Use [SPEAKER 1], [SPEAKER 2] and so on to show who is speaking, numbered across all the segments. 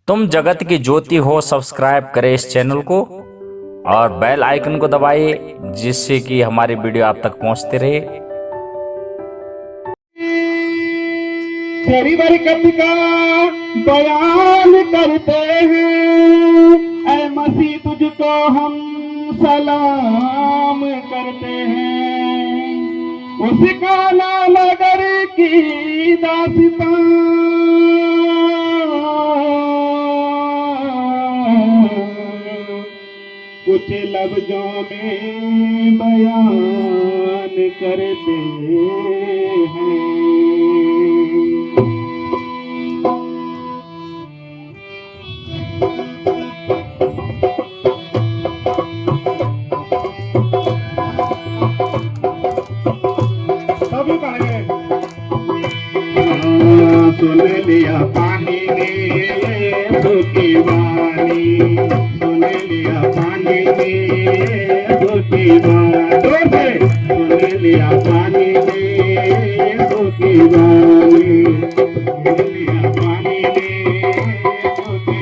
[SPEAKER 1] तुम जगत की ज्योति हो। सब्सक्राइब करें इस चैनल को और बेल आइकन को दबाइए, जिससे कि हमारी वीडियो आप तक पहुंचते रहे।
[SPEAKER 2] तेरी बरकत का बयान करते हैं, ऐ मसीह तुझको हम सलाम करते हैं। उसका नाम नगर की दास्तां कुछ लफ्जों में बयान करते हैं। सभी पढ़ गए। सुन लिया पानी ने यीशु की वाणी, सुन लिया पानी ने यीशु की वाणी, सुन लिया पानी ने यीशु की वाणी, सुन लिया पानी ने यीशु की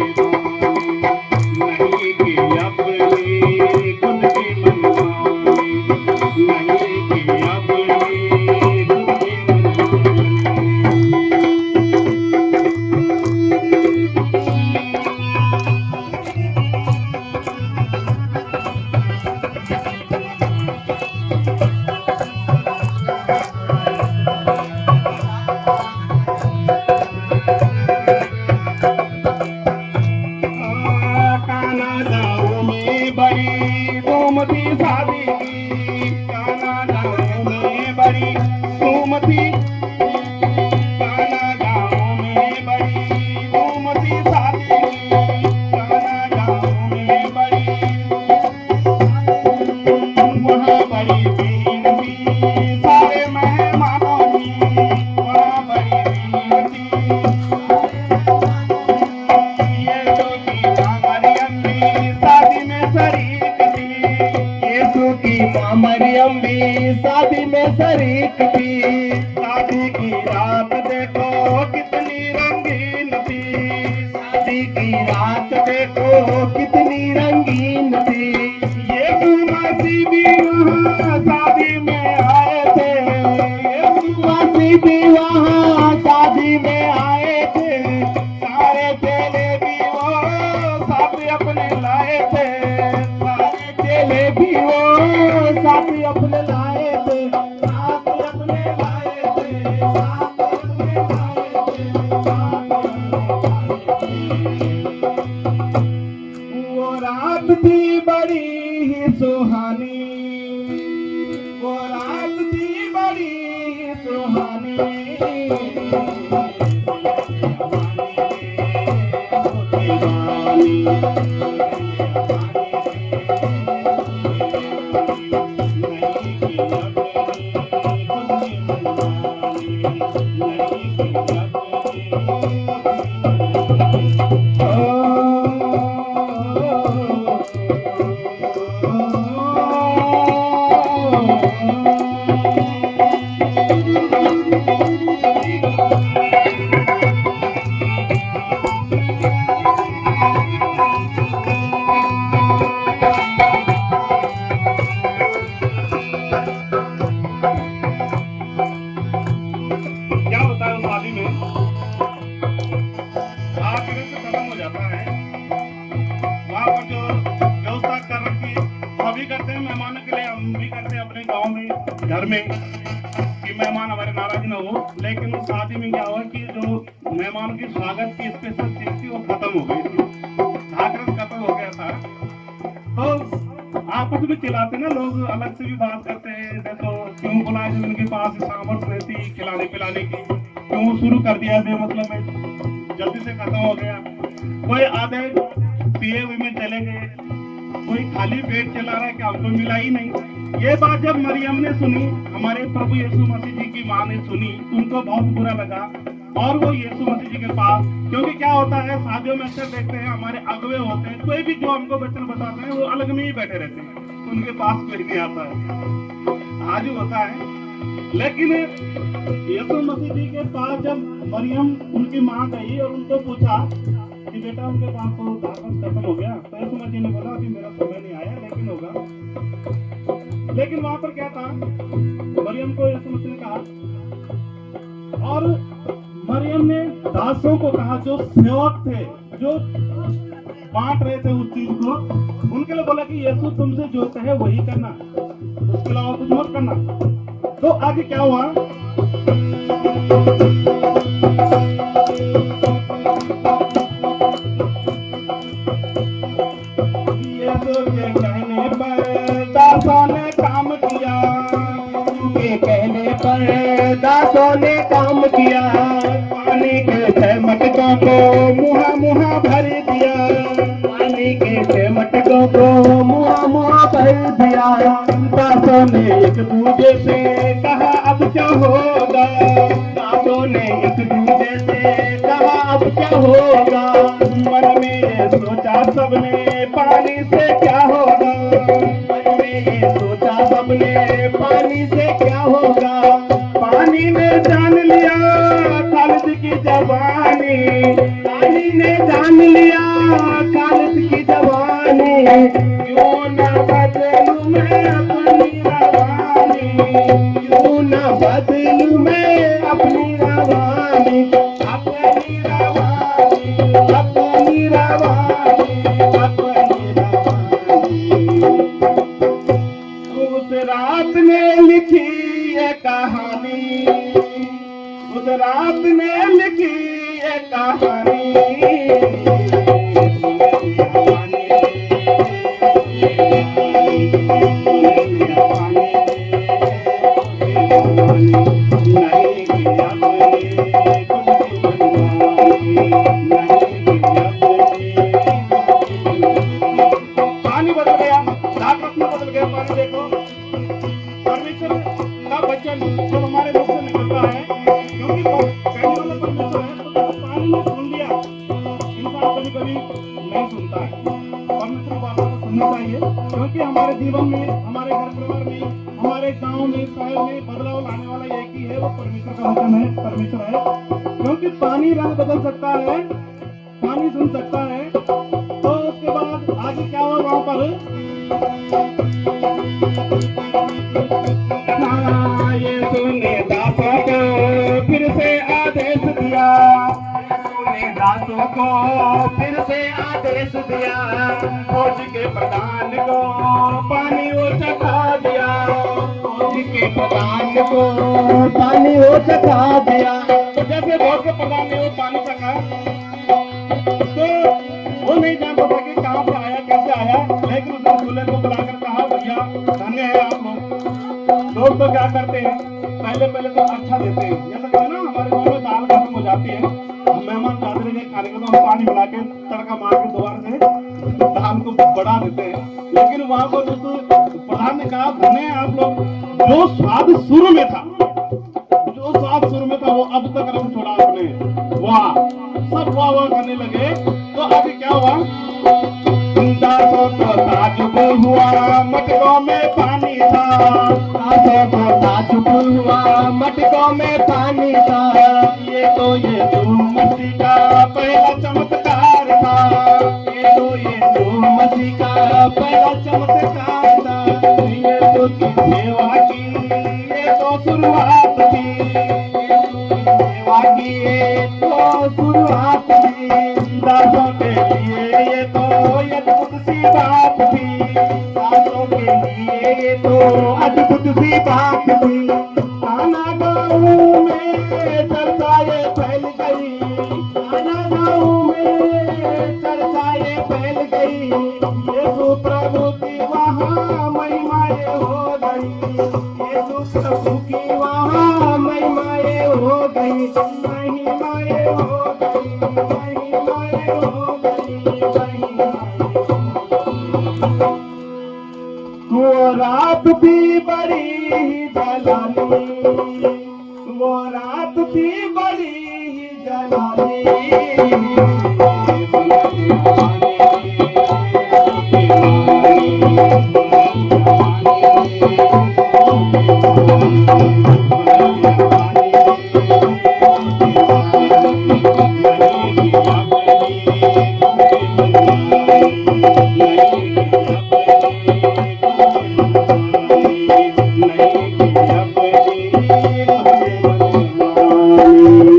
[SPEAKER 2] वाणी। नहीं की अपनी खुद की मनमानी, नहीं की अपनी खुद की बड़ी धूम थी शादी की, काना गाँव में बड़ी धूम थी, काना गाँव में बड़ी धूम थी शादी की, काना गाँव में बड़ी वहाँ बड़ी भीड़ थी सारे मेहमानों की, वहाँ बड़ी भीड़ थी। यीशु की माँ मरियम भी शादी में शरीक थी, यीशु की माँ मरियम भी शादी में शरीक थी। शादी की रात देखो कितनी रंगीन थी, शादी की रात देखो कितनी रंगीन थी। यीशु मसीह भी वहाँ शादी में आए थे, यीशु मसीह भी वहाँ शादी में आए थे। सारे चेले भी वो साथ अपने लाए थे, सारे चेले भी वो साथ अपने लाए थे, साथ अपने लाए थे, साथ अपने लाए थे, साथ अपने लाए थे। वो रात थी बड़ी ही सुहानी, वो रात थी बड़ी ही सुहानी। क्या होता है उस शादी में, आखिर से खत्म हो जाता है। वहाँ पर जो व्यवस्था कर रखी सभी करते हैं मेहमानों के लिए, हम भी करते हैं अपने गांव में घर में कि मेहमान हमारे नाराज न हो। लेकिन उस शादी में क्या हुआ कि जो मेहमान की स्वागत की स्पेशल चीज थी वो खत्म हो गई थी, धाकरस खत्म हो गया था। तो आपस में चिल्लाते ना लोग, अलग से भी बात करते हैं, देखो क्यों बुलाए जब इनके पास सामर्थ्य रहती खिलाने पिलाने की, क्यों शुरू कर दिया बे मतलब में, जल्दी से खत्म हो गया। कोई आधे पिए हुए में चले गए, कोई खाली पेट चला रहा है कि हमको मिला ही नहीं। ये बात जब मरियम ने सुनी, हमारे प्रभु यीशु मसीह जी की माँ ने सुनी, उनको बहुत बुरा लगा और वो यीशु मसीह जी के पास, क्योंकि क्या होता है शादियों में अक्सर देखते हैं हमारे अगुवे होते हैं, कोई भी जो हमको वचन बताते हैं वो अलग में ही बैठे रहते हैं, उनके पास कोई नहीं आता है, आज होता है। लेकिन यीशु मसीह जी के पास जब मरियम उनकी माँ गई और उनको पूछा कि बेटा उनके पास तो दाखत खत्म हो गया। तो यीशु मसीह ने बोला अभी मेरा समय नहीं आया, लेकिन होगा। लेकिन वहां पर क्या था, मरियम को यीशु मसीह ने कहा, और मरियम ने दासों को कहा, जो सेवक थे, जो बांट रहे थे उस चीज को, उनके लिए बोला कि यीशु तुमसे जो कहे वही करना, उसके अलावा कुछ मत करना। तो आगे क्या हुआ, यीशु के कहने पर दासों ने काम किया, के कहने पर दासों ने काम किया, पानी के 6 मटकों को मुहा मुहा भर दिया, पानी के 6 मटकों को मुहा मुहा भर दिया। दासों ने एक दूसरे से कहा अब क्या होगा, दासों ने एक दूसरे से कहा अब क्या होगा, मन में ये सोचा सबने पानी से क्या होगा, मन में ये सोचा सबने पानी से क्या होगा। पानी ने जान लिया खालिद की जवानी, पानी ने जान लिया खालिद की जवानी, क्यों न बदलूं मैं अपनी रवानी, क्यों न बदलूं मैं अपनी रवानी, अपनी रवानी, अपनी रवानी, अपनी रवानी। उस रात ने लिखी ये कहानी, उस रात ने लिखी ये कहानी, पानी बदल गया, दाखरस में बदल गया पानी। देखो परमेश्वर का वचन जब हमारे मुख से निकलता है, क्योंकि कहने वाला परमेश्वर है, तो पानी ने सुन लिया। इंसान कभी कभी नहीं सुनता है, परमेश्वर की बातों को सुनना चाहिए, क्योंकि हमारे जीवन में, हमारे घर परिवार में, हमारे गांव में, शहर में बदलाव लाने वाला एक ही है, वो परमेश्वर का वचन है, परमेश्वर है। क्योंकि पानी रंग बदल सकता है, पानी सुन सकता है। तो उसके बाद आगे क्या हुआ वहां पर, यीशु ने दासों को फिर से आदेश दिया, यीशु ने दासों को फिर से आदेश दिया, फौज के प्रधान को पानी वो चखा दिया, फौज के प्रधान को पानी वो चखा दिया। तो जैसे फौज के प्रधान ने वो पानी चखा, तो वो नहीं जानता था कि कहाँ से आया, कैसे आया, लेकिन उसने दूल्हे को बुलाकर कहा, भैया धन्य है आप लोग तो क्या करते हैं, पहले पहले तो अच्छा देते हैं, जैसे कहते ना हमारे गाँव में दाल खत्म हो जाती है, मेहमान चादर के खाने को तो हम पानी मिला के तड़का मार के दोबारा से दाल को बढ़ा देते हैं। लेकिन वहां पर प्रधान ने कहा, धन्य है आप लोग, जो स्वाद शुरू में था, जो स्वाद शुरू में था वो अब तक रंग छोड़ा आपने, वाह, सब वाह वाह करने लगे। तो आगे क्या हुआ, दासों को ताजुब हुआ मटकों में पानी था, दासों को ताजुब हुआ मटकों में पानी था, ये तो यीशु मसीह का पहला चमत्कार था, ये तो यीशु मसीह का पहला चमत्कार था। यीशु की सेवा की ये तो शुरुआत थी, यीशु की सेवा की ये तो शुरुआत थी, दासों के लिए ये तो अद्भुत सी बात थी, दासों के लिए ये तो अद्भुत सी बात थी। काना गाँव में चर्चा ये फैल गई, काना गाँव में चर्चा ये फैल गई, यीशु प्रभु की वहाँ महिमाएं हो गई, यीशु प्रभु की वहाँ महिमाएं हो गई, महिमाएं हो गई, महिमाएं हो गई, वो रात थी बड़ी जलाली, वो रात थी बड़ी जलाली,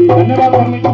[SPEAKER 2] धन्यवाद।